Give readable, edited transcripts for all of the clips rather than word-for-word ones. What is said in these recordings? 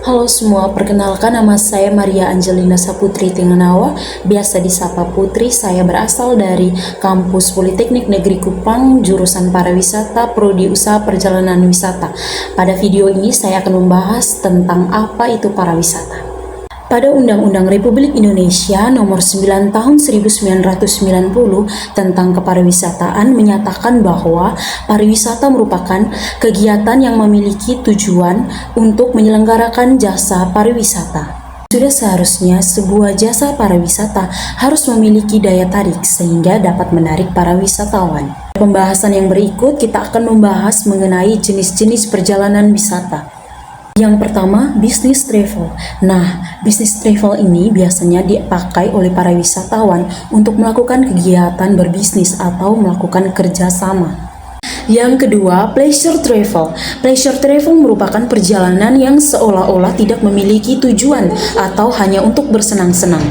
Halo semua, perkenalkan nama saya Maria Angelina Saputri Tingenawa, biasa disapa Putri. Saya berasal dari kampus Politeknik Negeri Kupang, jurusan Pariwisata, Prodi Usaha Perjalanan Wisata. Pada video ini saya akan membahas tentang apa itu pariwisata. Pada Undang-Undang Republik Indonesia Nomor 9 Tahun 1990 tentang Kepariwisataan menyatakan bahwa pariwisata merupakan kegiatan yang memiliki tujuan untuk menyelenggarakan jasa pariwisata. Sudah seharusnya sebuah jasa pariwisata harus memiliki daya tarik sehingga dapat menarik para wisatawan. Pembahasan yang berikut kita akan membahas mengenai jenis-jenis perjalanan wisata. Yang pertama, bisnis travel. Nah, bisnis travel ini biasanya dipakai oleh para wisatawan untuk melakukan kegiatan berbisnis atau melakukan kerjasama. Yang kedua, pleasure travel. Pleasure travel merupakan perjalanan yang seolah-olah tidak memiliki tujuan atau hanya untuk bersenang-senang.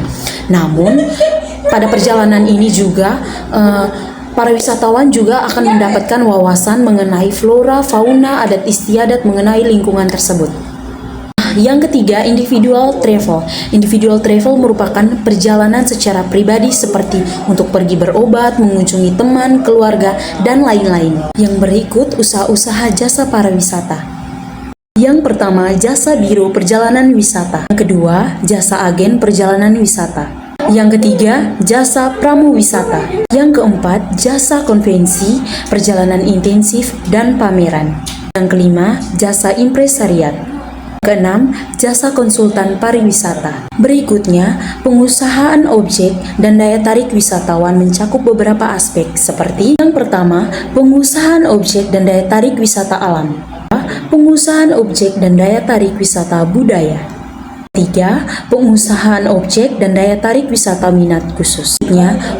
Namun, pada perjalanan ini juga para wisatawan juga akan mendapatkan wawasan mengenai flora, fauna, adat istiadat mengenai lingkungan tersebut. Yang ketiga, individual travel. Individual travel merupakan perjalanan secara pribadi seperti untuk pergi berobat, mengunjungi teman, keluarga, dan lain-lain. Yang berikut usaha-usaha jasa pariwisata. Yang pertama, jasa biro perjalanan wisata. Yang kedua, jasa agen perjalanan wisata. Yang ketiga, jasa pramu wisata. Yang keempat, jasa konvensi, perjalanan intensif, dan pameran. Yang kelima, jasa impresariat. Keenam, jasa konsultan pariwisata. Berikutnya, pengusahaan objek dan daya tarik wisatawan mencakup beberapa aspek seperti yang pertama, pengusahaan objek dan daya tarik wisata alam. Pengusahaan objek dan daya tarik wisata budaya. 3. Pengusahaan objek dan daya tarik wisata minat khusus.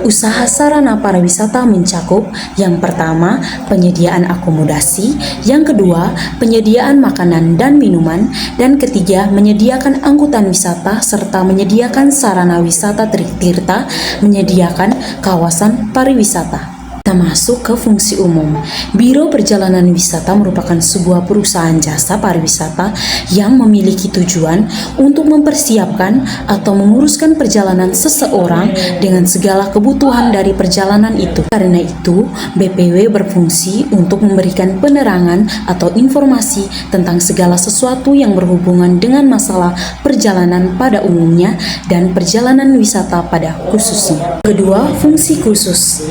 Usaha sarana pariwisata mencakup yang pertama, penyediaan akomodasi, yang kedua, penyediaan makanan dan minuman, dan ketiga, menyediakan angkutan wisata serta menyediakan sarana wisata tirta, menyediakan kawasan pariwisata. Kita masuk ke fungsi umum. Biro Perjalanan Wisata merupakan sebuah perusahaan jasa pariwisata yang memiliki tujuan untuk mempersiapkan atau menguruskan perjalanan seseorang dengan segala kebutuhan dari perjalanan itu. Karena itu, BPW berfungsi untuk memberikan penerangan atau informasi tentang segala sesuatu yang berhubungan dengan masalah perjalanan pada umumnya dan perjalanan wisata pada khususnya. Kedua, fungsi khusus.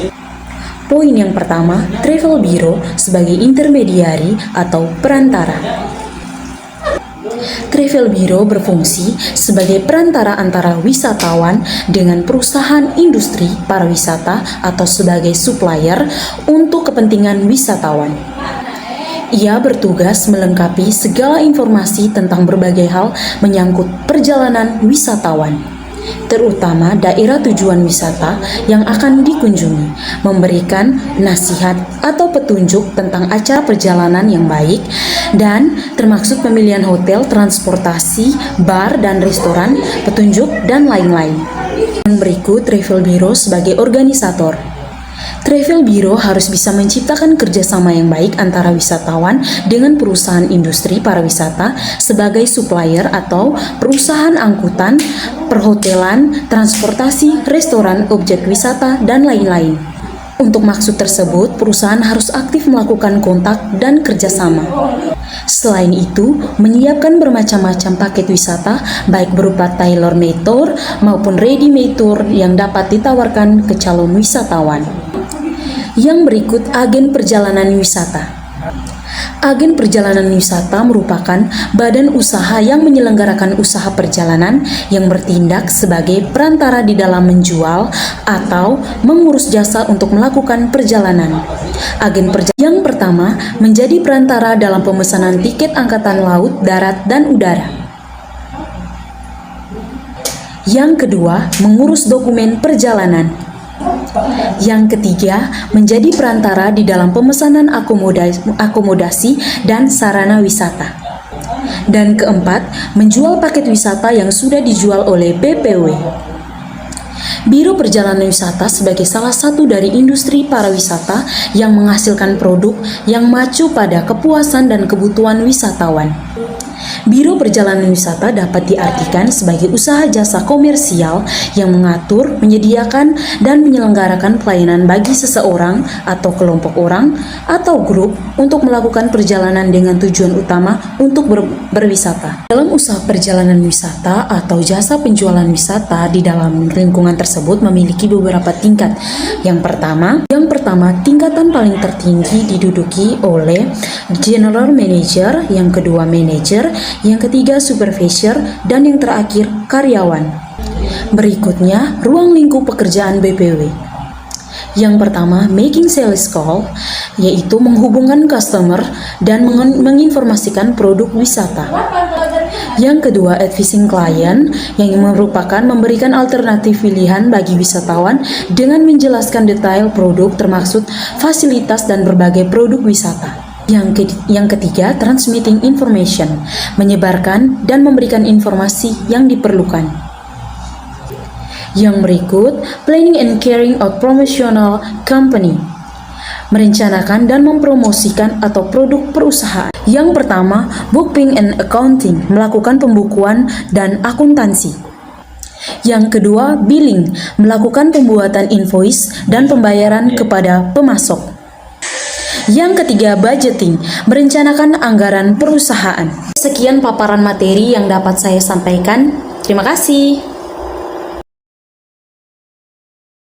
Poin yang pertama, travel bureau sebagai intermediari atau perantara. Travel bureau berfungsi sebagai perantara antara wisatawan dengan perusahaan industri pariwisata atau sebagai supplier untuk kepentingan wisatawan. Ia bertugas melengkapi segala informasi tentang berbagai hal menyangkut perjalanan wisatawan, terutama daerah tujuan wisata yang akan dikunjungi, memberikan nasihat atau petunjuk tentang acara perjalanan yang baik, dan termasuk pemilihan hotel, transportasi, bar dan restoran, petunjuk, dan lain-lain. Yang berikut, travel bureau sebagai organisator. Travel bureau harus bisa menciptakan kerjasama yang baik antara wisatawan dengan perusahaan industri pariwisata sebagai supplier atau perusahaan angkutan, perhotelan, transportasi, restoran, objek wisata, dan lain-lain. Untuk maksud tersebut, perusahaan harus aktif melakukan kontak dan kerjasama. Selain itu, menyiapkan bermacam-macam paket wisata, baik berupa tailor-made tour maupun ready-made tour yang dapat ditawarkan ke calon wisatawan. Yang berikut, agen perjalanan wisata. Agen perjalanan wisata merupakan badan usaha yang menyelenggarakan usaha perjalanan yang bertindak sebagai perantara di dalam menjual atau mengurus jasa untuk melakukan perjalanan. Agen perjalanan yang pertama menjadi perantara dalam pemesanan tiket angkatan laut, darat, dan udara. Yang kedua, mengurus dokumen perjalanan. Yang ketiga, menjadi perantara di dalam pemesanan akomodasi dan sarana wisata. Dan keempat, menjual paket wisata yang sudah dijual oleh BPW. Biro Perjalanan Wisata sebagai salah satu dari industri pariwisata yang menghasilkan produk yang mengacu pada kepuasan dan kebutuhan wisatawan. Biro perjalanan wisata dapat diartikan sebagai usaha jasa komersial yang mengatur, menyediakan, dan menyelenggarakan pelayanan bagi seseorang atau kelompok orang atau grup untuk melakukan perjalanan dengan tujuan utama untuk berwisata. Dalam usaha perjalanan wisata atau jasa penjualan wisata di dalam lingkungan tersebut memiliki beberapa tingkat. Yang pertama, tingkatan paling tertinggi diduduki oleh General Manager, yang kedua Manager, yang ketiga Supervisor, dan yang terakhir karyawan. Berikutnya, ruang lingkup pekerjaan BPW. Yang pertama, making sales call, yaitu menghubungkan customer dan menginformasikan produk wisata. Yang kedua, advising client, yang merupakan memberikan alternatif pilihan bagi wisatawan dengan menjelaskan detail produk termasuk fasilitas dan berbagai produk wisata. Yang ketiga, transmitting information, menyebarkan dan memberikan informasi yang diperlukan. Yang berikut, planning and carrying out promotional company, merencanakan dan mempromosikan atau produk perusahaan. Yang pertama, bookkeeping and accounting, melakukan pembukuan dan akuntansi. Yang kedua, billing, melakukan pembuatan invoice dan pembayaran kepada pemasok. Yang ketiga, budgeting, merencanakan anggaran perusahaan. Sekian paparan materi yang dapat saya sampaikan. Terima kasih.